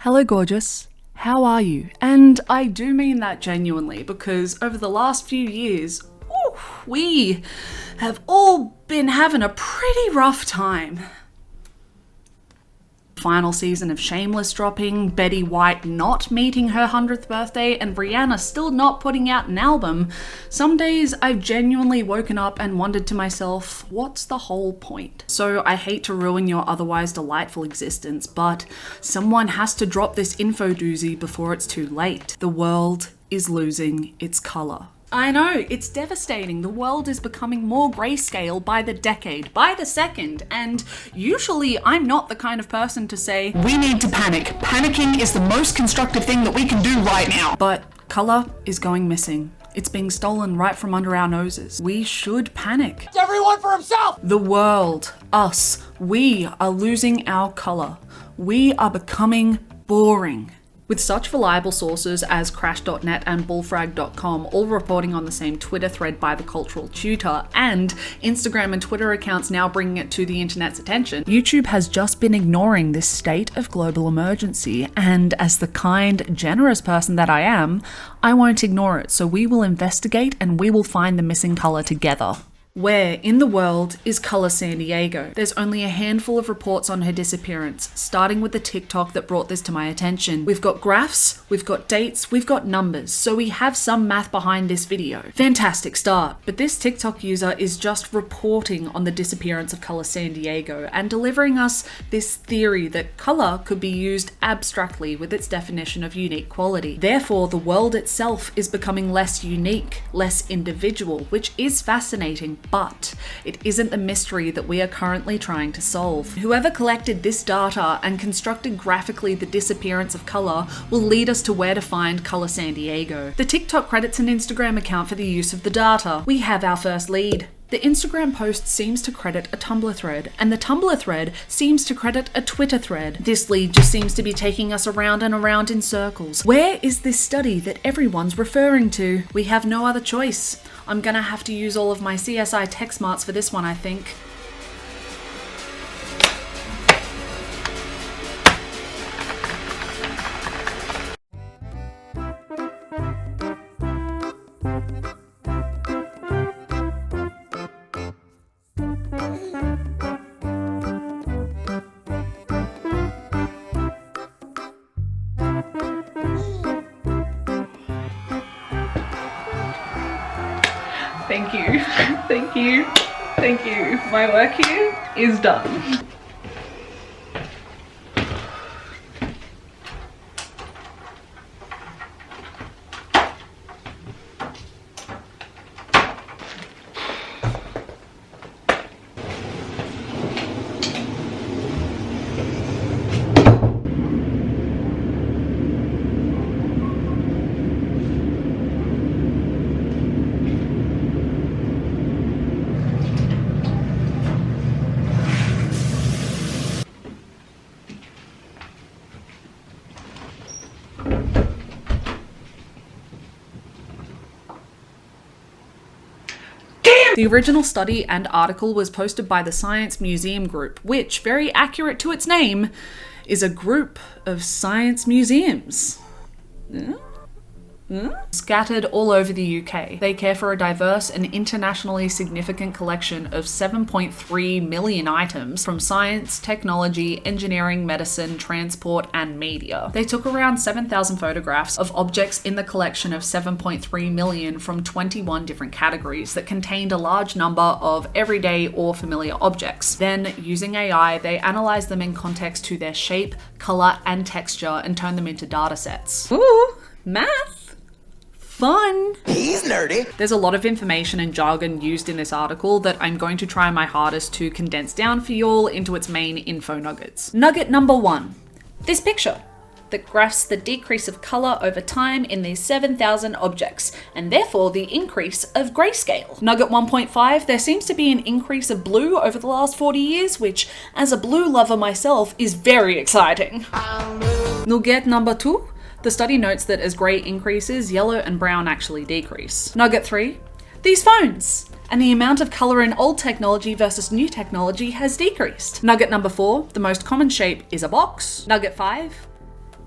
Hello, gorgeous. How are you? And I do mean that genuinely, because over the last few years, we have all been having a pretty rough time. Final season of Shameless dropping, Betty White not meeting her 100th birthday, and Rihanna still not putting out an album. Some days I've genuinely woken up and wondered to myself, what's the whole point? So I hate to ruin your otherwise delightful existence, but someone has to drop this info doozy before it's too late. The world is losing its colour. I know, it's devastating. The world is becoming more grayscale by the decade, by the second, and usually I'm not the kind of person to say, we need to panic. Panicking is the most constructive thing that we can do right now. But colour is going missing. It's being stolen right from under our noses. We should panic. It's everyone for himself! The world, us, we are losing our colour. We are becoming boring. With such reliable sources as Crash.net and Bullfrag.com all reporting on the same Twitter thread by the cultural tutor, and Instagram and Twitter accounts now bringing it to the internet's attention, YouTube has just been ignoring this state of global emergency, and as the kind, generous person that I am, I won't ignore it, so we will investigate and we will find the missing colour together. Where in the world is Colour San Diego? There's only a handful of reports on her disappearance, starting with the TikTok that brought this to my attention. We've got graphs, we've got dates, we've got numbers, so we have some math behind this video. Fantastic start. But this TikTok user is just reporting on the disappearance of Colour San Diego and delivering us this theory that colour could be used abstractly with its definition of unique quality. Therefore, the world itself is becoming less unique, less individual, which is fascinating. But it isn't the mystery that we are currently trying to solve. Whoever collected this data and constructed graphically the disappearance of colour will lead us to where to find Colour San Diego. The TikTok credits an Instagram account for the use of the data. We have our first lead. The Instagram post seems to credit a Tumblr thread, and the Tumblr thread seems to credit a Twitter thread. This lead just seems to be taking us around and around in circles. Where is this study that everyone's referring to? We have no other choice. I'm gonna have to use all of my CSI tech smarts for this one, I think. Thank you, thank you, thank you. My work here is done. The original study and article was posted by the Science Museum Group, which, very accurate to its name, is a group of science museums. Scattered all over the UK. They care for a diverse and internationally significant collection of 7.3 million items from science, technology, engineering, medicine, transport, and media. They took around 7,000 photographs of objects in the collection of 7.3 million from 21 different categories that contained a large number of everyday or familiar objects. Then, using AI, they analysed them in context to their shape, colour, and texture and turned them into data sets. Ooh, math! Fun! He's nerdy. There's a lot of information and jargon used in this article that I'm going to try my hardest to condense down for y'all into its main info nuggets. Nugget number 1. This picture that graphs the decrease of colour over time in these 7,000 objects, and therefore the increase of grayscale. Nugget 1.5, there seems to be an increase of blue over the last 40 years, which, as a blue lover myself, is very exciting. Nugget number 2, the study notes that as grey increases, yellow and brown actually decrease. Nugget 3, these phones, and the amount of colour in old technology versus new technology has decreased. Nugget number 4, the most common shape is a box. Nugget 5,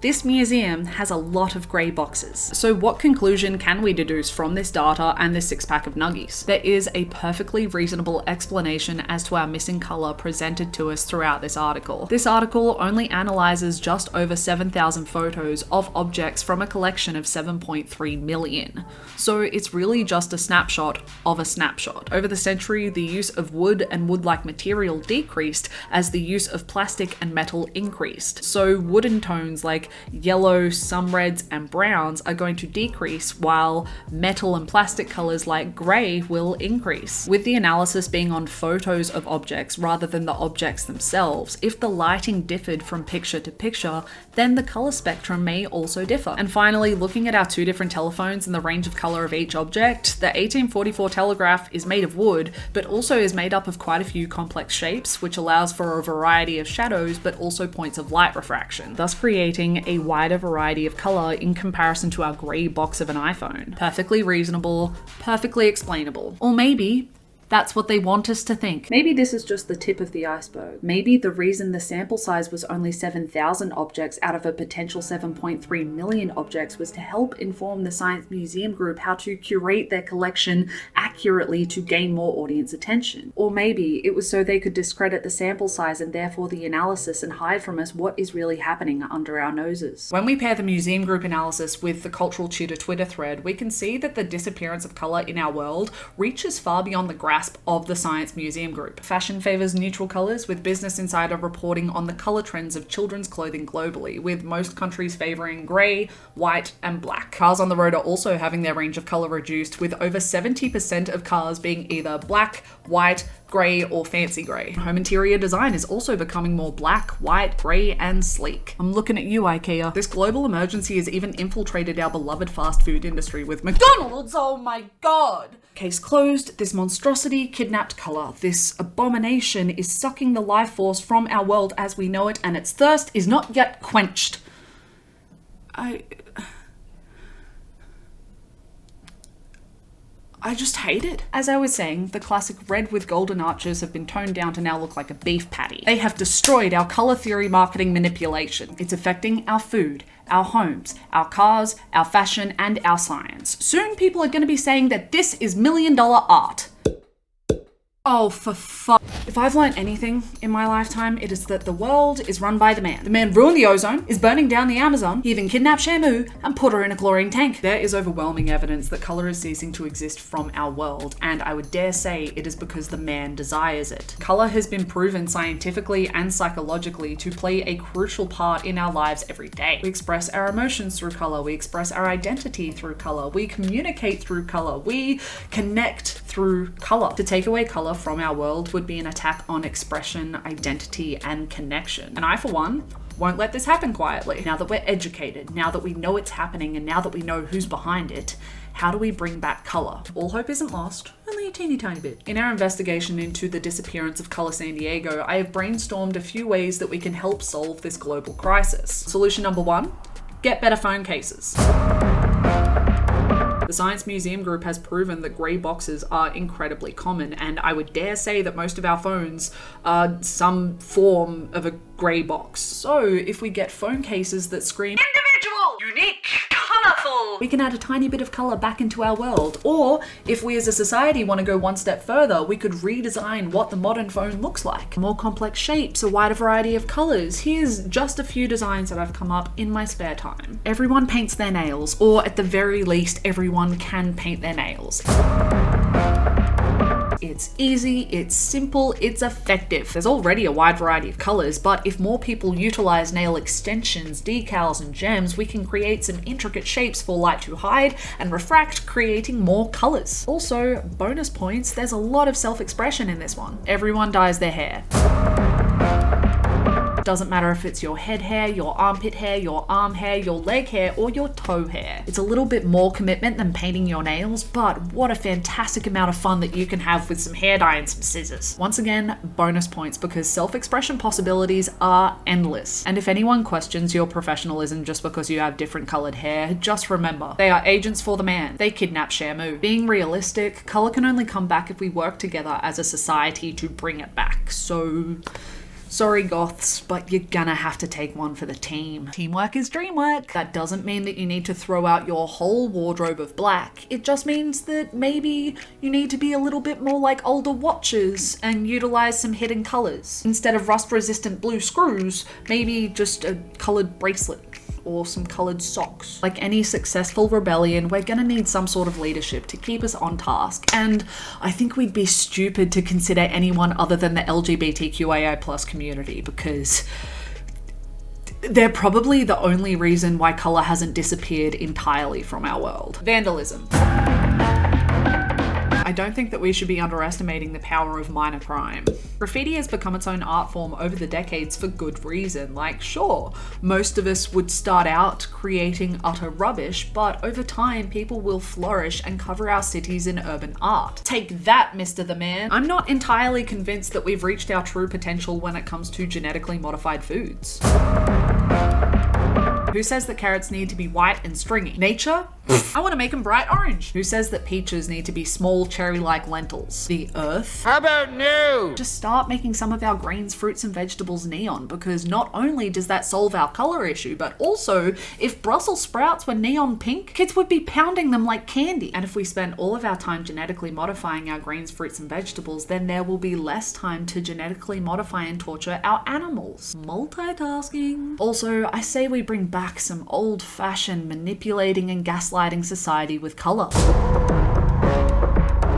This museum has a lot of grey boxes. So what conclusion can we deduce from this data and this 6-pack of nuggies? There is a perfectly reasonable explanation as to our missing colour presented to us throughout this article. This article only analyses just over 7,000 photos of objects from a collection of 7.3 million. So it's really just a snapshot of a snapshot. Over the century, the use of wood and wood-like material decreased as the use of plastic and metal increased. So wooden tones like yellow, some reds and browns are going to decrease, while metal and plastic colours like grey will increase. With the analysis being on photos of objects rather than the objects themselves, if the lighting differed from picture to picture, then the colour spectrum may also differ. And finally, looking at our two different telephones and the range of colour of each object, the 1844 telegraph is made of wood, but also is made up of quite a few complex shapes, which allows for a variety of shadows, but also points of light refraction, thus creating a wider variety of colour in comparison to our grey box of an iPhone. Perfectly reasonable, perfectly explainable. Or maybe that's what they want us to think. Maybe this is just the tip of the iceberg. Maybe the reason the sample size was only 7,000 objects out of a potential 7.3 million objects was to help inform the Science Museum Group how to curate their collection accurately to gain more audience attention. Or maybe it was so they could discredit the sample size and therefore the analysis and hide from us what is really happening under our noses. When we pair the Museum Group analysis with the Cultural Tutor Twitter thread, we can see that the disappearance of colour in our world reaches far beyond the grasp of the Science Museum Group. Fashion favours neutral colours, with Business Insider reporting on the colour trends of children's clothing globally, with most countries favouring grey, white and black. Cars on the road are also having their range of colour reduced, with over 70% of cars being either black, white, grey or fancy grey. Home interior design is also becoming more black, white, grey and sleek. I'm looking at you, IKEA. This global emergency has even infiltrated our beloved fast food industry with McDonald's. Oh my god! Case closed. This monstrosity kidnapped colour. This abomination is sucking the life force from our world as we know it, and its thirst is not yet quenched. I just hate it. As I was saying, the classic red with golden arches have been toned down to now look like a beef patty. They have destroyed our colour theory marketing manipulation. It's affecting our food, our homes, our cars, our fashion, and our science. Soon people are going to be saying that this is $1 million art. Oh, for fuck. If I've learned anything in my lifetime, it is that the world is run by the man. The man ruined the ozone, is burning down the Amazon, he even kidnapped Shamu and put her in a chlorine tank. There is overwhelming evidence that colour is ceasing to exist from our world, and I would dare say it is because the man desires it. Colour has been proven scientifically and psychologically to play a crucial part in our lives every day. We express our emotions through colour, we express our identity through colour, we communicate through colour, we connect through colour. To take away colour from our world would be an attack on expression, identity, and connection. And I, for one, won't let this happen quietly. Now that we're educated, now that we know it's happening, and now that we know who's behind it, how do we bring back colour? All hope isn't lost, only a teeny tiny bit. In our investigation into the disappearance of Colour San Diego, I have brainstormed a few ways that we can help solve this global crisis. Solution number 1, get better phone cases. The Science Museum Group has proven that grey boxes are incredibly common, and I would dare say that most of our phones are some form of a grey box. So if we get phone cases that scream individual, unique, colourful, we can add a tiny bit of colour back into our world. Or if we as a society want to go one step further, we could redesign what the modern phone looks like. More complex shapes, a wider variety of colours. Here's just a few designs that I've come up in my spare time. Everyone paints their nails, or at the very least, everyone can paint their nails. It's easy, it's simple, it's effective. There's already a wide variety of colours, but if more people utilise nail extensions, decals and gems, we can create some intricate shapes for light to hide and refract, creating more colours. Also, bonus points, there's a lot of self-expression in this one. Everyone dyes their hair. Doesn't matter if it's your head hair, your armpit hair, your arm hair, your leg hair, or your toe hair. It's a little bit more commitment than painting your nails, but what a fantastic amount of fun that you can have with some hair dye and some scissors. Once again, bonus points because self-expression possibilities are endless. And if anyone questions your professionalism just because you have different colored hair, just remember, they are agents for the man. They kidnapped Shamu. Being realistic, color can only come back if we work together as a society to bring it back. So Sorry goths, but you're gonna have to take one for the team. Teamwork is dreamwork. That doesn't mean that you need to throw out your whole wardrobe of black. It just means that maybe you need to be a little bit more like older watches and utilize some hidden colors. Instead of rust-resistant blue screws, maybe just a colored bracelet or some colored socks. Like any successful rebellion, we're gonna need some sort of leadership to keep us on task. And I think we'd be stupid to consider anyone other than the LGBTQIA+ community, because they're probably the only reason why color hasn't disappeared entirely from our world. Vandalism. I don't think that we should be underestimating the power of minor crime. Graffiti has become its own art form over the decades for good reason. Like, sure, most of us would start out creating utter rubbish, but over time, people will flourish and cover our cities in urban art. Take that, Mr. the Man. I'm not entirely convinced that we've reached our true potential when it comes to genetically modified foods. Who says that carrots need to be white and stringy? Nature? I want to make them bright orange. Who says that peaches need to be small cherry-like lentils? The earth? How about new? Just start making some of our greens, fruits and vegetables neon, because not only does that solve our color issue, but also if Brussels sprouts were neon pink, kids would be pounding them like candy. And if we spend all of our time genetically modifying our greens, fruits and vegetables, then there will be less time to genetically modify and torture our animals. Multitasking. Also, I say we bring back some old-fashioned manipulating and gaslighting society with color.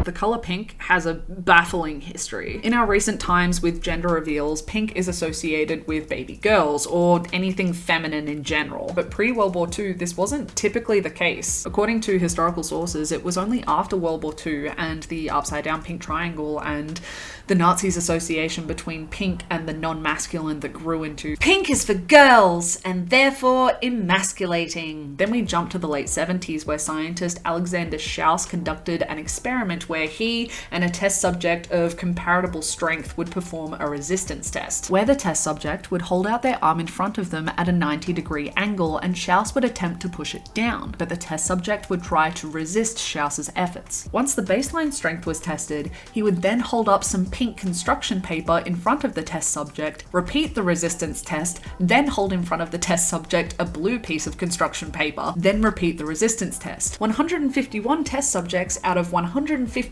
The color pink has a baffling history. In our recent times with gender reveals, pink is associated with baby girls or anything feminine in general. But pre-World War II, this wasn't typically the case. According to historical sources, it was only after World War II and the upside down pink triangle and the Nazis' association between pink and the non-masculine that grew into pink is for girls and therefore emasculating. Then we jump to the late 70s where scientist Alexander Schaus conducted an experiment where he and a test subject of comparable strength would perform a resistance test, where the test subject would hold out their arm in front of them at a 90-degree angle and Schaus would attempt to push it down, but the test subject would try to resist Schaus's efforts. Once the baseline strength was tested, he would then hold up some pink construction paper in front of the test subject, repeat the resistance test, then hold in front of the test subject a blue piece of construction paper, then repeat the resistance test. 151 test subjects out of 153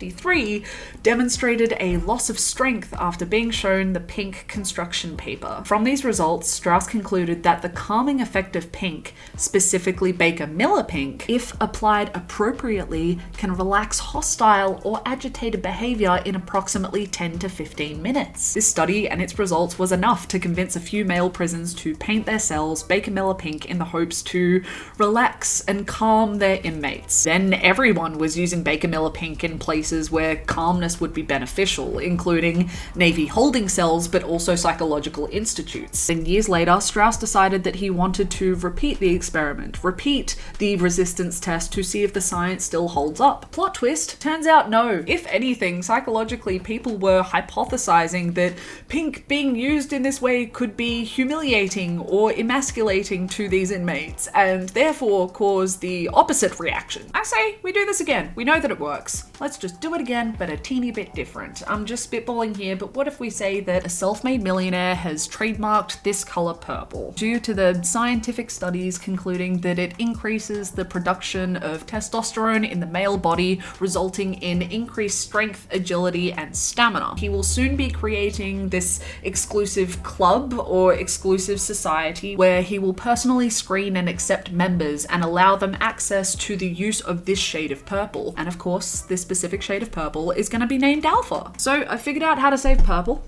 demonstrated a loss of strength after being shown the pink construction paper. From these results, Strauss concluded that the calming effect of pink, specifically Baker Miller pink, if applied appropriately, can relax hostile or agitated behavior in approximately 10 to 15 minutes. This study and its results was enough to convince a few male prisons to paint their cells Baker Miller pink in the hopes to relax and calm their inmates. Then everyone was using Baker Miller pink in places where calmness would be beneficial, including Navy holding cells, but also psychological institutes. Then years later, Strauss decided that he wanted to repeat the experiment, repeat the resistance test to see if the science still holds up. Plot twist, turns out no. If anything, psychologically, people were hypothesizing that pink being used in this way could be humiliating or emasculating to these inmates, and therefore cause the opposite reaction. I say we do this again. We know that it works. Let's just do it again, but a teeny bit different. I'm just spitballing here, but what if we say that a self-made millionaire has trademarked this color purple due to the scientific studies concluding that it increases the production of testosterone in the male body, resulting in increased strength, agility, and stamina. He will soon be creating this exclusive club or exclusive society where he will personally screen and accept members and allow them access to the use of this shade of purple. And of course, this specific shade of purple is going to be named Alpha. So I figured out how to save purple.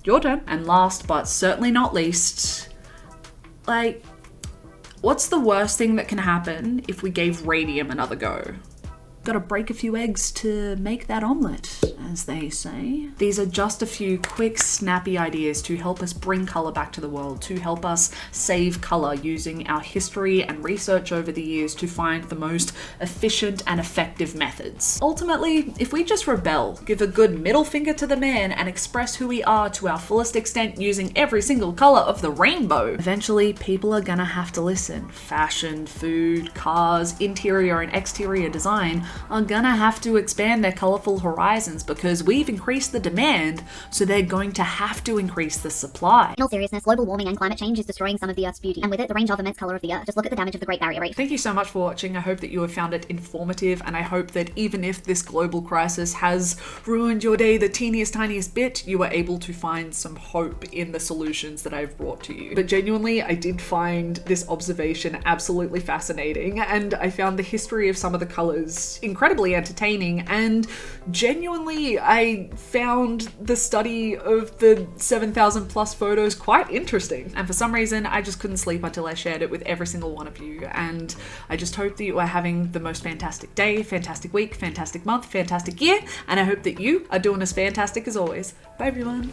Your turn. And last but certainly not least, like, what's the worst thing that can happen if we gave radium another go? Gotta break a few eggs to make that omelette, as they say. These are just a few quick, snappy ideas to help us bring color back to the world, to help us save color using our history and research over the years to find the most efficient and effective methods. Ultimately, if we just rebel, give a good middle finger to the man, and express who we are to our fullest extent using every single color of the rainbow, eventually people are gonna have to listen. Fashion, food, cars, interior and exterior design, are gonna have to expand their colourful horizons because we've increased the demand, so they're going to have to increase the supply. In all seriousness, global warming and climate change is destroying some of the Earth's beauty, and with it, the range of immense colour of the Earth. Just look at the damage of the Great Barrier Reef. Thank you so much for watching. I hope that you have found it informative, and I hope that even if this global crisis has ruined your day the teeniest tiniest bit, you were able to find some hope in the solutions that I've brought to you. But genuinely, I did find this observation absolutely fascinating, and I found the history of some of the colours incredibly entertaining, and genuinely I found the study of the 7,000 plus photos quite interesting. And for some reason, I just couldn't sleep until I shared it with every single one of you, and I just hope that you are having the most fantastic day, fantastic week, fantastic month, fantastic year, and I hope that you are doing as fantastic as always. Bye everyone.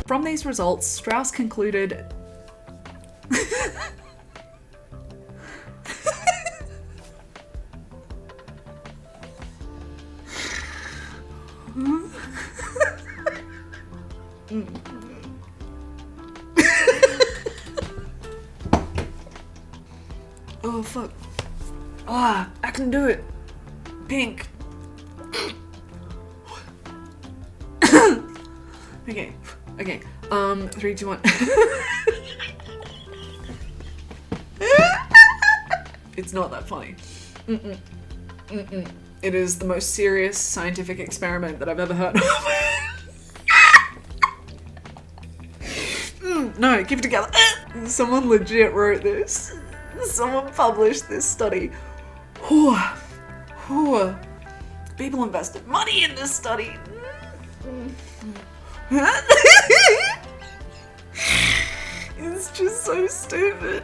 From these results, Strauss concluded oh fuck. Ah, I can do it. Pink. Okay. 3, 2, 1. It's not that funny. It is the most serious scientific experiment that I've ever heard of. No, keep it together. Someone legit wrote this. Someone published this study. People invested money in this study. It's just so stupid.